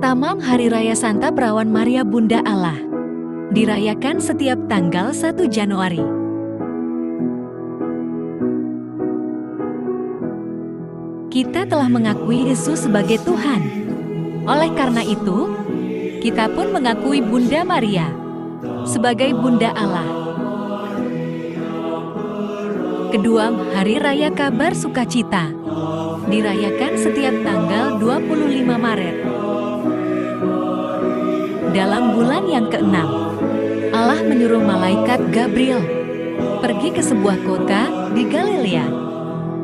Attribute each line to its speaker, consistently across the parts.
Speaker 1: Tamam Hari Raya Santa Perawan Maria Bunda Allah dirayakan setiap tanggal 1 Januari. Kita telah mengakui Yesus sebagai Tuhan. Oleh karena itu, kita pun mengakui Bunda Maria sebagai Bunda Allah. Kedua, Hari Raya Kabar Sukacita dirayakan setiap tanggal 25 Maret. Dalam bulan yang ke-6, Allah menyuruh malaikat Gabriel pergi ke sebuah kota di Galilea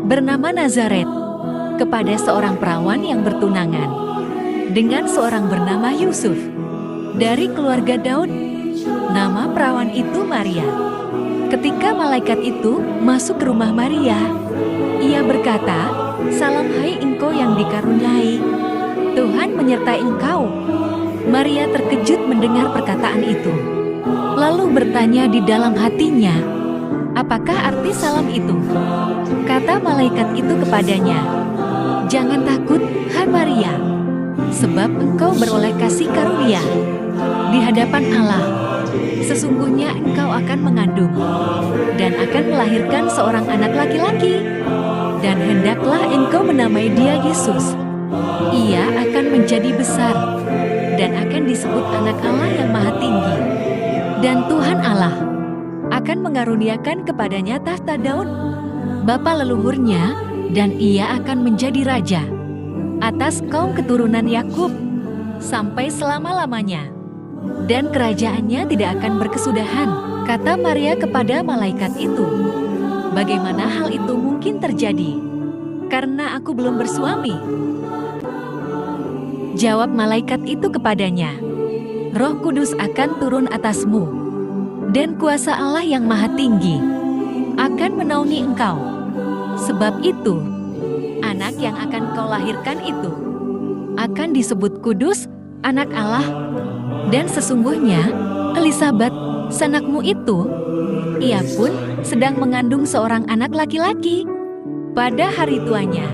Speaker 1: bernama Nazaret kepada seorang perawan yang bertunangan dengan seorang bernama Yusuf dari keluarga Daud. Nama perawan itu Maria. Ketika malaikat itu masuk ke rumah Maria, ia berkata, "Salam hai engkau yang dikaruniai, Tuhan menyertai engkau." Maria terkejut mendengar perkataan itu, lalu bertanya di dalam hatinya, "Apakah arti salam itu?" Kata malaikat itu kepadanya, "Jangan takut, hai Maria, sebab engkau beroleh kasih karunia di hadapan Allah. Sesungguhnya engkau akan mengandung dan akan melahirkan seorang anak laki-laki, dan hendaklah engkau menamai dia Yesus. Ia akan menjadi besar dan akan disebut Anak Allah yang Maha Tinggi. Dan Tuhan Allah akan mengaruniakan kepadanya tahta Daud, bapa leluhurnya, dan ia akan menjadi raja atas kaum keturunan Yakub sampai selama-lamanya. Dan kerajaannya tidak akan berkesudahan." Kata Maria kepada malaikat itu, "Bagaimana hal itu mungkin terjadi? Karena aku belum bersuami." Jawab malaikat itu kepadanya, "Roh Kudus akan turun atasmu, dan kuasa Allah yang Maha Tinggi akan menaungi engkau. Sebab itu, anak yang akan kau lahirkan itu akan disebut kudus, Anak Allah. Dan sesungguhnya, Elisabet, sanakmu itu, ia pun sedang mengandung seorang anak laki-laki pada hari tuanya.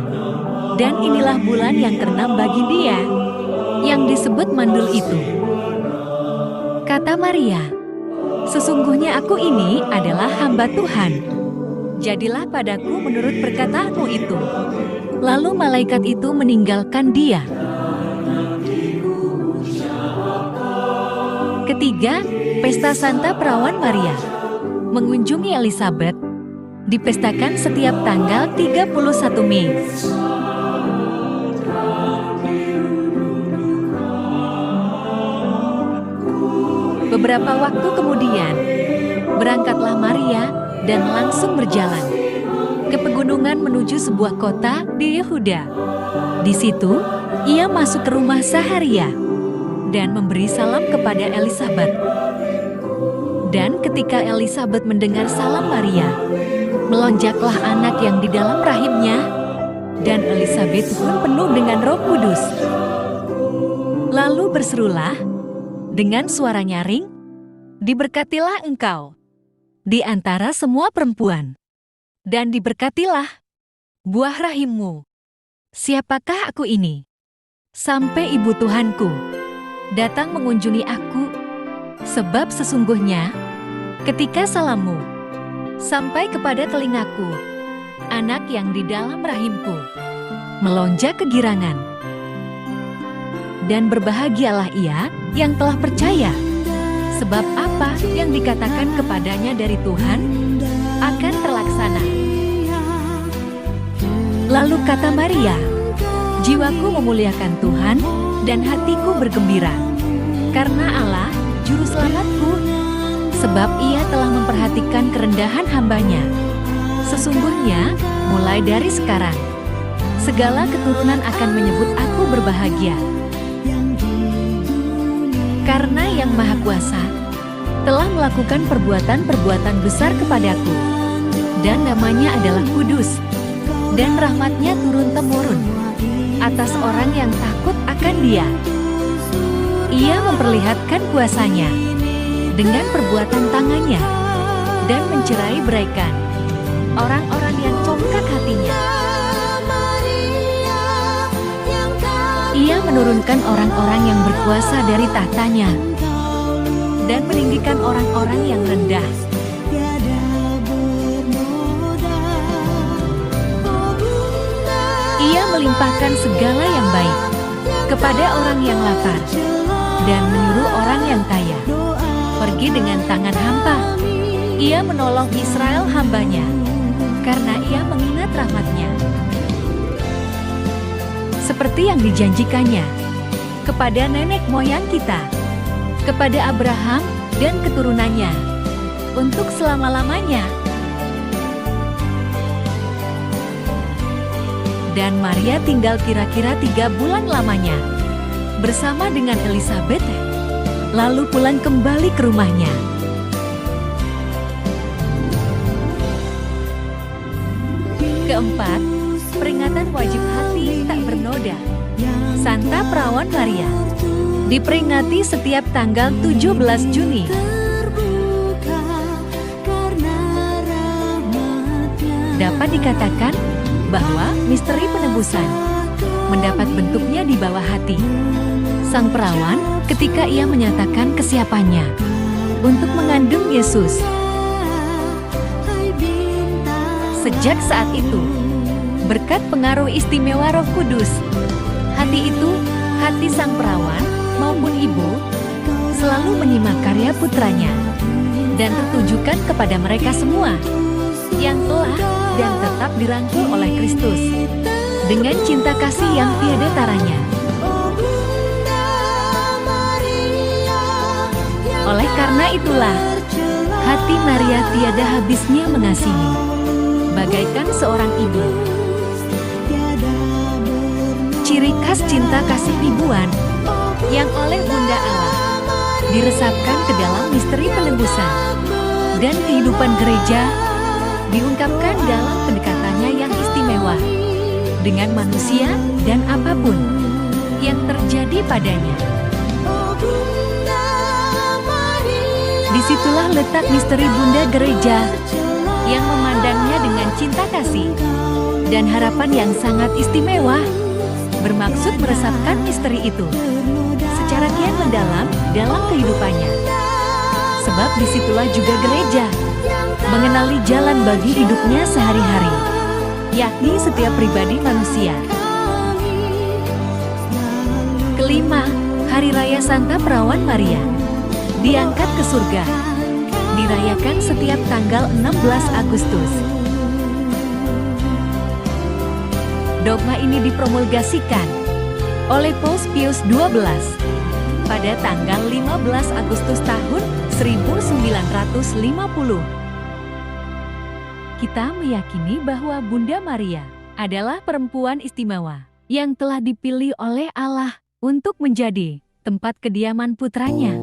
Speaker 1: Dan inilah bulan yang ke-6 bagi dia, yang disebut mandul itu." Kata Maria, "Sesungguhnya aku ini adalah hamba Tuhan. Jadilah padaku menurut perkataanmu itu." Lalu malaikat itu meninggalkan dia. Ketiga, Pesta Santa Perawan Maria mengunjungi Elisabet dipestakan setiap tanggal 31 Mei. Beberapa waktu kemudian, berangkatlah Maria dan langsung berjalan ke pegunungan menuju sebuah kota di Yehuda. Di situ, ia masuk ke rumah Saharia dan memberi salam kepada Elisabet. Dan ketika Elisabet mendengar salam Maria, melonjaklah anak yang di dalam rahimnya, dan Elisabet pun penuh dengan Roh Kudus. Lalu berserulah dengan suara nyaring, "Diberkatilah engkau di antara semua perempuan, dan diberkatilah buah rahimmu. Siapakah aku ini? Sampai ibu Tuhanku datang mengunjungi aku, sebab sesungguhnya ketika salammu sampai kepada telingaku, anak yang di dalam rahimku melonjak kegirangan. Dan berbahagialah ia yang telah percaya, sebab apa yang dikatakan kepadanya dari Tuhan akan terlaksana." Lalu kata Maria, "Jiwaku memuliakan Tuhan, dan hatiku bergembira karena Allah, Juru Selamatku, sebab ia telah memperhatikan kerendahan hambanya. Sesungguhnya, mulai dari sekarang, segala keturunan akan menyebut aku berbahagia. Karena Yang Maha Kuasa telah melakukan perbuatan-perbuatan besar kepadaku, dan namanya adalah kudus, dan rahmatnya turun-temurun atas orang yang takut akan Dia. Ia memperlihatkan kuasanya dengan perbuatan tangannya, dan mencerai-beraikan orang-orang yang congkak hatinya. Ia menurunkan orang-orang yang berkuasa dari tahtanya dan meninggikan orang-orang yang rendah. Ia melimpahkan segala yang baik kepada orang yang lapar dan menyuruh orang yang kaya pergi dengan tangan hampa. Ia menolong Israel hambanya karena ia mengingat rahmat-Nya, seperti yang dijanjikannya kepada nenek moyang kita, kepada Abraham dan keturunannya untuk selama-lamanya. Dan Maria tinggal kira-kira 3 bulan lamanya bersama dengan Elisabet, lalu pulang kembali ke rumahnya. Keempat, peringatan wajib hati tak bernoda. Santa Perawan Maria diperingati setiap tanggal 17 Juni. Dapat dikatakan bahwa misteri penebusan mendapat bentuknya di bawah hati sang perawan ketika ia menyatakan kesiapannya untuk mengandung Yesus. Sejak saat itu, berkat pengaruh istimewa Roh Kudus, hati itu, hati sang perawan maupun ibu, selalu menyimak karya putranya dan tertujukan kepada mereka semua yang telah dan tetap dirangkul oleh Kristus dengan cinta kasih yang tiada taranya. Oleh karena itulah, hati Maria tiada habisnya mengasihi, bagaikan seorang ibu. Ciri khas cinta kasih ibuan yang oleh Bunda Allah diresapkan ke dalam misteri penebusan dan kehidupan gereja diungkapkan dalam pendekatannya yang istimewa dengan manusia dan apapun yang terjadi padanya. Disitulah letak misteri Bunda Gereja yang memandangnya dengan cinta kasih dan harapan yang sangat istimewa, bermaksud meresapkan misteri itu secara kian mendalam dalam kehidupannya. Sebab disitulah juga gereja mengenali jalan bagi hidupnya sehari-hari, yakni setiap pribadi manusia. Kelima, Hari Raya Santa Perawan Maria diangkat ke surga, dirayakan setiap tanggal 16 Agustus. Dogma ini dipromulgasikan oleh Paus Pius XII pada tanggal 15 Agustus tahun 1950. Kita meyakini bahwa Bunda Maria adalah perempuan istimewa yang telah dipilih oleh Allah untuk menjadi tempat kediaman putranya.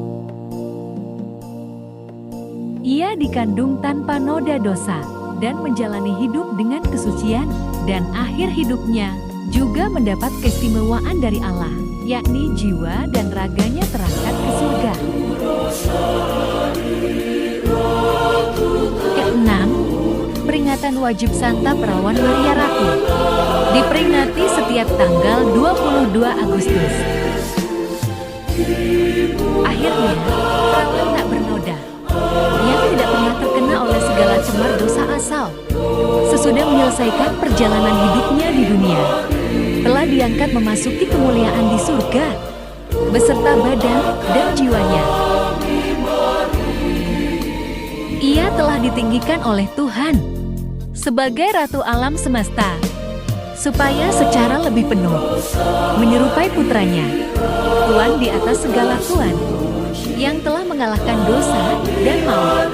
Speaker 1: Ia dikandung tanpa noda dosa dan menjalani hidup dengan kesucian, dan akhir hidupnya juga mendapat keistimewaan dari Allah, yakni jiwa dan raganya terangkat ke surga. Keenam, peringatan wajib Santa Perawan Maria Ratu diperingati setiap tanggal 22 Agustus. Akhirnya, perawan tak bernoda yang tidak pernah terkena oleh segala cemar dosa asal, sesudah menyelesaikan perjalanan hidupnya di dunia, telah diangkat memasuki kemuliaan di surga beserta badan dan jiwanya. Ia telah ditinggikan oleh Tuhan sebagai Ratu Alam Semesta, supaya secara lebih penuh menyerupai putranya, Tuhan di atas segala Tuhan, yang telah mengalahkan dosa dan maut.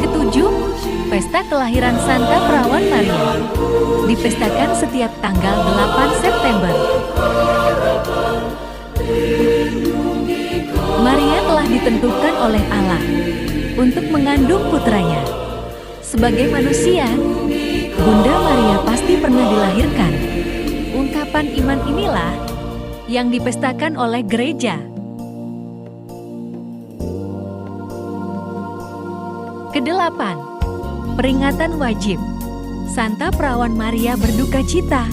Speaker 1: Ketujuh, Pesta Kelahiran Santa Perawan Maria dipestakan setiap tanggal 8 September. Maria telah ditentukan oleh Allah untuk mengandung putranya. Sebagai manusia, Bunda Maria pasti pernah dilahirkan. Ungkapan iman inilah yang dipestakan oleh gereja. Kedelapan, peringatan wajib Santa Perawan Maria berduka cita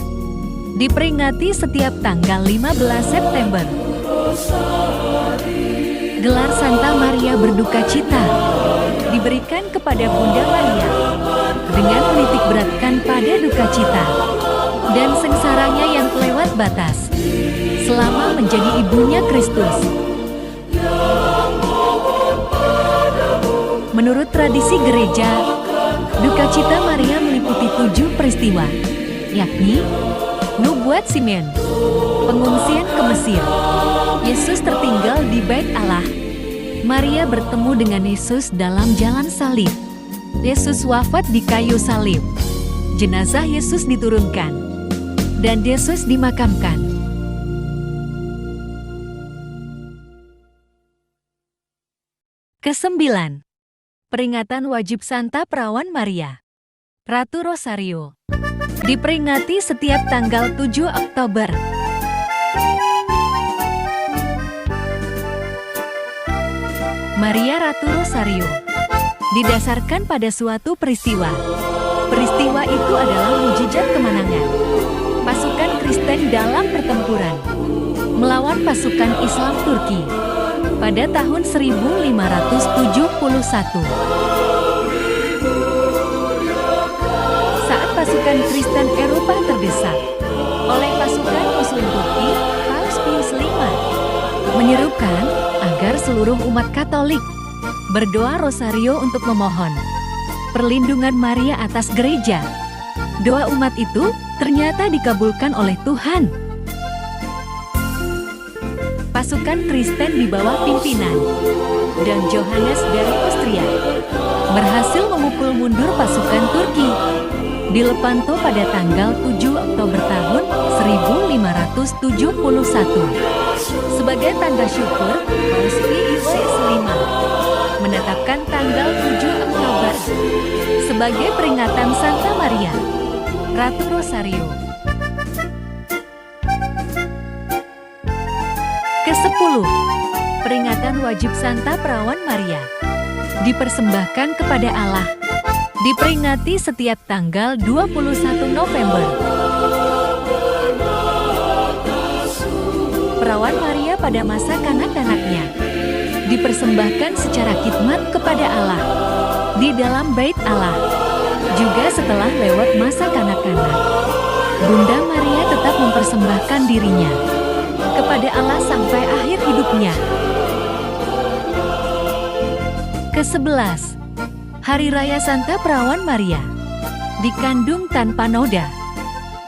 Speaker 1: Diperingati setiap tanggal 15 September. Gelar Santa Maria Berdukacita diberikan kepada Bunda Maria dengan menitik beratkan pada duka cita dan sengsaranya yang kelewat batas selama menjadi ibunya Kristus. Menurut tradisi gereja, duka cita Maria meliputi 7 peristiwa, yakni nubuat Simeon, pengungsian ke Mesir, Yesus tertinggal di Bait Allah, Maria bertemu dengan Yesus dalam jalan salib, Yesus wafat di kayu salib, jenazah Yesus diturunkan, dan Yesus dimakamkan. Kesembilan, peringatan wajib Santa Perawan Maria, Ratu Rosario, diperingati setiap tanggal 7 Oktober. Maria Ratu Rosario didasarkan pada suatu peristiwa. Peristiwa itu adalah mukjizat kemenangan pasukan Kristen dalam pertempuran melawan pasukan Islam Turki pada tahun 1571. Saat pasukan Kristen Eropa terdesak oleh pasukan musuh Turki, Paus Pius V menyerukan agar seluruh umat Katolik berdoa rosario untuk memohon perlindungan Maria atas gereja. Doa umat itu ternyata dikabulkan oleh Tuhan. Pasukan Kristen di bawah pimpinan dan Johannes dari Austria berhasil memukul mundur pasukan Turki di Lepanto pada tanggal 7 Oktober tahun 1571. Sebagai tanda syukur, Paus Pius V menetapkan tanggal 7 Oktober sebagai peringatan Santa Maria, Ratu Rosario. Ke-10, peringatan wajib Santa Perawan Maria, dipersembahkan kepada Allah, diperingati setiap tanggal 21 November. Perawan Maria pada masa kanak-kanaknya dipersembahkan secara khidmat kepada Allah di dalam Bait Allah. Juga setelah lewat masa kanak-kanak, Bunda Maria tetap mempersembahkan dirinya kepada Allah sampai akhir hidupnya. Ke-11, Hari Raya Santa Perawan Maria, dikandung tanpa noda,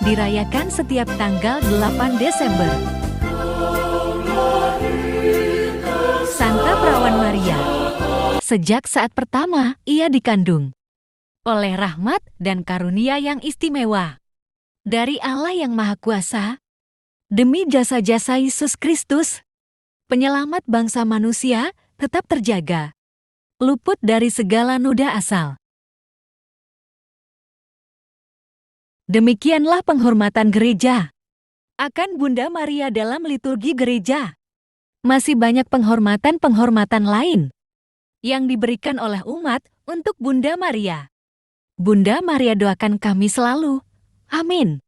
Speaker 1: dirayakan setiap tanggal 8 Desember. Santa Perawan Maria, sejak saat pertama ia dikandung oleh rahmat dan karunia yang istimewa dari Allah yang Maha Kuasa, demi jasa-jasa Yesus Kristus, penyelamat bangsa manusia, tetap terjaga, luput dari segala noda asal. Demikianlah penghormatan gereja akan Bunda Maria dalam liturgi gereja. Masih banyak penghormatan-penghormatan lain yang diberikan oleh umat untuk Bunda Maria. Bunda Maria doakan kami selalu. Amin.